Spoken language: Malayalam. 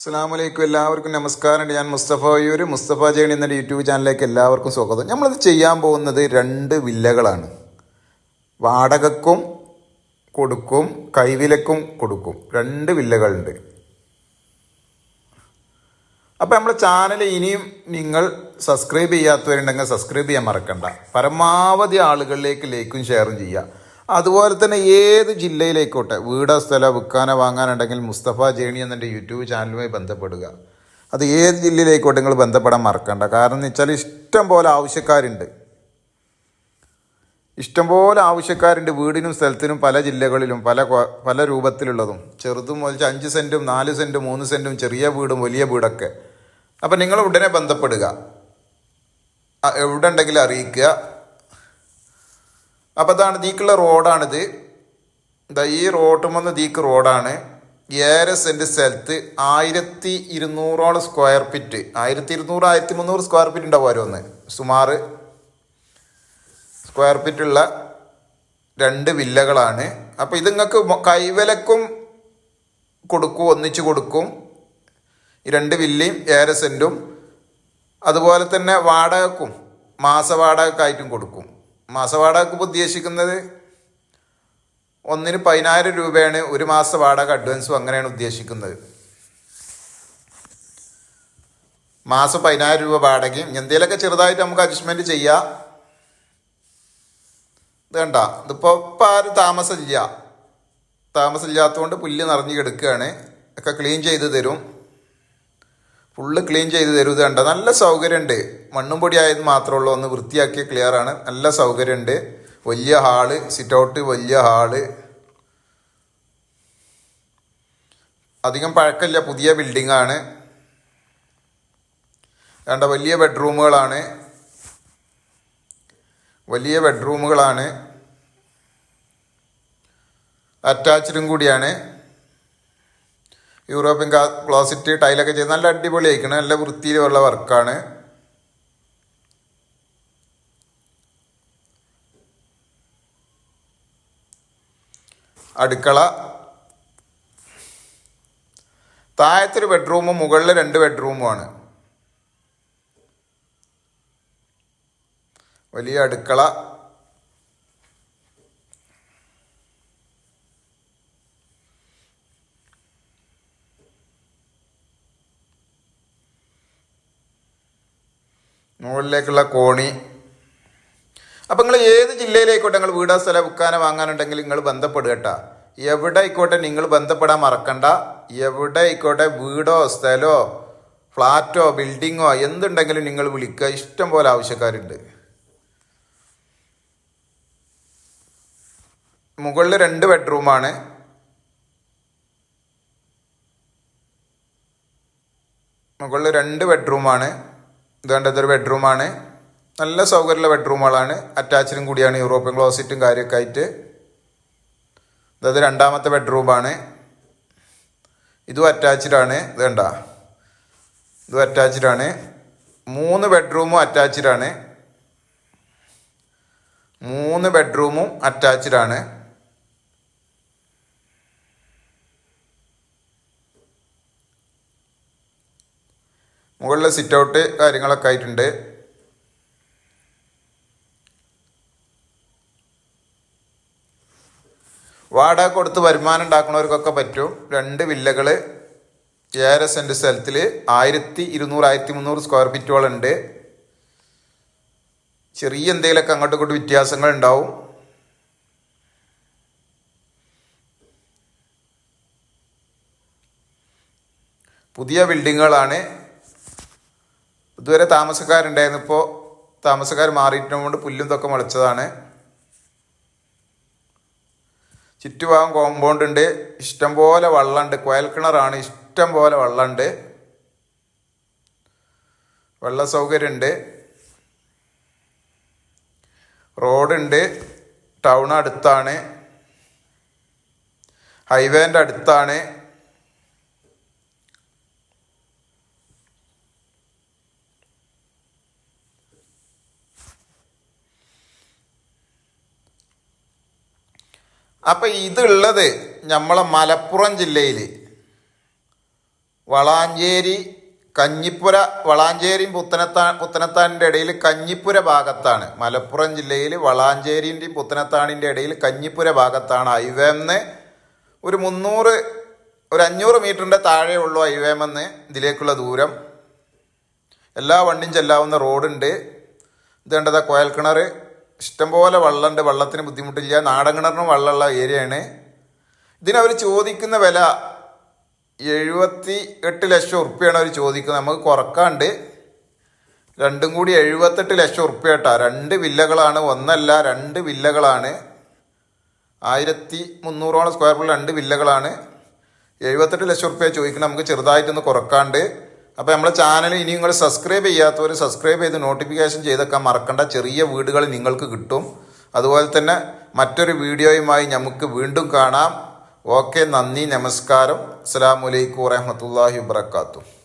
അസ്സലാമലൈക്കും, എല്ലാവർക്കും നമസ്കാരം. ഞാൻ മുസ്തഫ ജേണി എന്ന യൂട്യൂബ് ചാനലിലേക്ക് എല്ലാവർക്കും സ്വാഗതം. നമ്മളിത് ചെയ്യാൻ പോകുന്നത് 2 വില്ലകളാണ്. വാടകക്കും കൊടുക്കും, കൈവിലക്കും കൊടുക്കും. 2 വില്ലകളുണ്ട്. അപ്പോൾ നമ്മുടെ ചാനൽ ഇനിയും നിങ്ങൾ സബ്സ്ക്രൈബ് ചെയ്യാത്തവരുണ്ടെങ്കിൽ സബ്സ്ക്രൈബ് ചെയ്യാൻ മറക്കണ്ട. പരമാവധി ആളുകളിലേക്ക് ലൈക്കും ഷെയറും ചെയ്യുക. അതുപോലെ തന്നെ ഏത് ജില്ലയിലേക്കോട്ടെ വീടോ സ്ഥലമോ വിൽക്കാനോ വാങ്ങാനുണ്ടെങ്കിൽ മുസ്തഫ ജേണി എന്നെ യൂട്യൂബ് ചാനലുമായി ബന്ധപ്പെടുക. അത് ഏത് ജില്ലയിലേക്കോട്ടെ നിങ്ങൾ ബന്ധപ്പെടാൻ മറക്കണ്ട. കാരണം എന്ന് വെച്ചാൽ ഇഷ്ടംപോലെ ആവശ്യക്കാരുണ്ട്. വീടിനും സ്ഥലത്തിനും പല ജില്ലകളിലും പല രൂപത്തിലുള്ളതും, ചെറുതും മുതൽ 5 സെൻറ്റും 4 സെൻറ്റും 3 സെൻറ്റും, ചെറിയ വീടും വലിയ വീടൊക്കെ. അപ്പം നിങ്ങൾ ഉടനെ ബന്ധപ്പെടുക, എവിടെ ഉണ്ടെങ്കിലും അറിയിക്കുക. അപ്പോൾ അതാണ് ദീക്കുള്ള റോഡാണിത്. ഈ റോട്ടുമെന്ന് ദീക്ക് റോഡാണ്. 7 സെൻറ്റ് സ്ഥലത്ത് 1200 സ്ക്വയർ ഫീറ്റ്, 1200 1300 സ്ക്വയർ ഫീറ്റ് ഉണ്ടാവും ഓരോന്ന്, സുമാറ് സ്ക്വയർ ഫീറ്റുള്ള 2 വില്ലകളാണ്. അപ്പോൾ ഇത് നിങ്ങൾക്ക് കൈവിലക്കും കൊടുക്കും, ഒന്നിച്ച് കൊടുക്കും. ഈ 2 വില്ലയും 7 സെൻറ്റും. അതുപോലെ തന്നെ വാടകക്കും മാസവാടകക്കായിട്ടും കൊടുക്കും. മാസവാടകക്ക് ഉദ്ദേശിക്കുന്നത് ഒന്നിന് 10,000 രൂപയാണ്. ഒരു മാസ വാടക അഡ്വാൻസും അങ്ങനെയാണ് ഉദ്ദേശിക്കുന്നത്. മാസം 10,000 രൂപ വാടകയും എന്തെങ്കിലുമൊക്കെ ചെറുതായിട്ട് നമുക്ക് അഡ്ജസ്റ്റ്മെൻറ്റ് ചെയ്യാം. ഇത് കണ്ട, ഇതിപ്പോൾ ആരും താമസമില്ലാത്തതുകൊണ്ട് പുല്ല് നിറഞ്ഞു കിടക്കുകയാണ്. ഒക്കെ ക്ലീൻ ചെയ്ത് തരും, ഫുള്ള് ക്ലീൻ ചെയ്ത് തരും. ഇത് കണ്ട, നല്ല സൗകര്യമുണ്ട്. മണ്ണും പൊടി ആയത് മാത്രമേ ഉള്ളൂ, ഒന്ന് വൃത്തിയാക്കിയ ക്ലിയറാണ്. നല്ല സൗകര്യമുണ്ട്. വലിയ ഹാള്, സിറ്റ് ഔട്ട്, വലിയ ഹാള്. അധികം പഴക്കമില്ല, പുതിയ ബിൽഡിംഗ് ആണ്. കണ്ട, വലിയ ബെഡ്റൂമുകളാണ്. അറ്റാച്ച്ഡും കൂടിയാണ്. യൂറോപ്യൻ ക്ലോസറ്റ് ടൈലൊക്കെ ചെയ്ത് നല്ല അടിപൊളിയായിരിക്കണം. നല്ല വൃത്തിയിലുള്ള വർക്കാണ്. അടുക്കള, താഴത്തൊരു ബെഡ്റൂമും മുകളിൽ 2 ബെഡ്റൂമുമാണ്. വലിയ അടുക്കള. മുകളിലേക്കുള്ള കോണി. അപ്പം നിങ്ങൾ ഏത് ജില്ലയിലേക്കോട്ടെ നിങ്ങൾ വീടോ സ്ഥലം വിൽക്കാനോ വാങ്ങാനുണ്ടെങ്കിൽ നിങ്ങൾ ബന്ധപ്പെടുക കേട്ടോ. എവിടെ ആയിക്കോട്ടെ നിങ്ങൾ ബന്ധപ്പെടാൻ മറക്കണ്ട. എവിടെ ആയിക്കോട്ടെ, വീടോ സ്ഥലമോ ഫ്ലാറ്റോ ബിൽഡിങ്ങോ എന്തുണ്ടെങ്കിലും നിങ്ങൾ വിളിക്കുക. ഇഷ്ടം പോലെ ആവശ്യക്കാരുണ്ട്. മുകളിൽ 2 ബെഡ്റൂമാണ്. ഇതുകൊണ്ട് ഇതൊരു ബെഡ്റൂമാണ്. നല്ല സൗകര്യമുള്ള ബെഡ്റൂമുകളാണ്. അറ്റാച്ച്ഡും കൂടിയാണ്. യൂറോപ്യൻ ക്ലോസറ്റും കാര്യമൊക്കെ ആയിട്ട്. അതായത് 2ാമത്തെ ബെഡ്റൂമാണ്. ഇതും അറ്റാച്ച്ഡാണ്. ഇത് കണ്ട, ഇതും അറ്റാച്ച്ഡാണ്. 3 ബെഡ്റൂമും അറ്റാച്ച്ഡാണ്. 3 ബെഡ്റൂമും അറ്റാച്ച്ഡാണ്. മുകളിൽ സിറ്റ് ഔട്ട് കാര്യങ്ങളൊക്കെ ആയിട്ടുണ്ട്. വാടക കൊടുത്ത് വരുമാനം ഉണ്ടാക്കുന്നവർക്കൊക്കെ പറ്റും. 2 വില്ലകൾ 7 സെൻറ്റ് സ്ഥലത്തിൽ 1200 1300 സ്ക്വയർ ഫീറ്റോളുണ്ട്. ചെറിയ എന്തെങ്കിലുമൊക്കെ അങ്ങോട്ടും ഇങ്ങോട്ടും വ്യത്യാസങ്ങൾ ഉണ്ടാവും. പുതിയ ബിൽഡിങ്ങുകളാണ്. ഇതുവരെ താമസക്കാരുണ്ടായിരുന്നു. ഇപ്പോൾ താമസക്കാർ മാറിയിട്ടുണ്ട്. പുല്ലും ഇതൊക്കെ മുളച്ചതാണ്. ചുറ്റുഭാഗം കോമ്പൗണ്ട് ഉണ്ട്. ഇഷ്ടംപോലെ വെള്ളമുണ്ട്. കുഴൽ കിണറാണ്. ഇഷ്ടം പോലെ വെള്ളമുണ്ട്. വെള്ള സൗകര്യമുണ്ട്. റോഡുണ്ട്. ടൗൺ അടുത്താണ്. ഹൈവേൻ്റെ അടുത്താണ്. അപ്പം ഇതുള്ളത് നമ്മളെ മലപ്പുറം ജില്ലയിൽ വളാഞ്ചേരി കഞ്ഞിപ്പുര, വളാഞ്ചേരിയും പുത്തനത്താണിൻ്റെ ഇടയിൽ കഞ്ഞിപ്പുര ഭാഗത്താണ്. മലപ്പുറം ജില്ലയിൽ വളാഞ്ചേരിൻ്റെയും പുത്തനത്താണിൻ്റെ ഇടയിൽ കഞ്ഞിപ്പുര ഭാഗത്താണ് ഹൈവേന്ന് ഒരു 500 മീറ്ററിൻ്റെ താഴെ ഉള്ളൂ ഹൈവേമെന്ന് ഇതിലേക്കുള്ള ദൂരം. എല്ലാ വണ്ടിയും ചെല്ലാവുന്ന റോഡുണ്ട്. ഇത് കണ്ടതാ കുഴൽക്കിണർ, ഇഷ്ടംപോലെ വെള്ളമുണ്ട്, വെള്ളത്തിന് ബുദ്ധിമുട്ടില്ല. നാടൻ കിണറിനും വെള്ളമുള്ള ഏരിയയാണ്. ഇതിനവർ ചോദിക്കുന്ന വില 78 ലക്ഷം ഉറുപ്പ്യാണ് അവർ ചോദിക്കുന്നത്. നമുക്ക് കുറക്കാണ്ട് രണ്ടും കൂടി 78 ലക്ഷം ഉറുപ്പ്യ കേട്ടോ. 2 വില്ലകളാണ്, ഒന്നല്ല 2 വില്ലകളാണ്. 1300 സ്ക്വയർ ഫീറ്റ് 2 വില്ലകളാണ്. 78 ലക്ഷം ഉറുപ്പ്യ ചോദിക്കുന്നത്. നമുക്ക് ചെറുതായിട്ടൊന്ന് കുറക്കാണ്ട്. അപ്പോൾ നമ്മളെ ചാനൽ ഇനി നിങ്ങൾ സബ്സ്ക്രൈബ് ചെയ്യാത്തവർ സബ്സ്ക്രൈബ് ചെയ്ത് നോട്ടിഫിക്കേഷൻ ചെയ്തൊക്കെ മറക്കണ്ട. ചെറിയ വീടുകൾ നിങ്ങൾക്ക് കിട്ടും. അതുപോലെ തന്നെ മറ്റൊരു വീഡിയോയുമായി നമുക്ക് വീണ്ടും കാണാം. ഓക്കെ, നന്ദി, നമസ്കാരം. അസ്സലാമു അലൈക്കും വറഹ്മത്തുള്ളാഹി വബറകാതുഹു.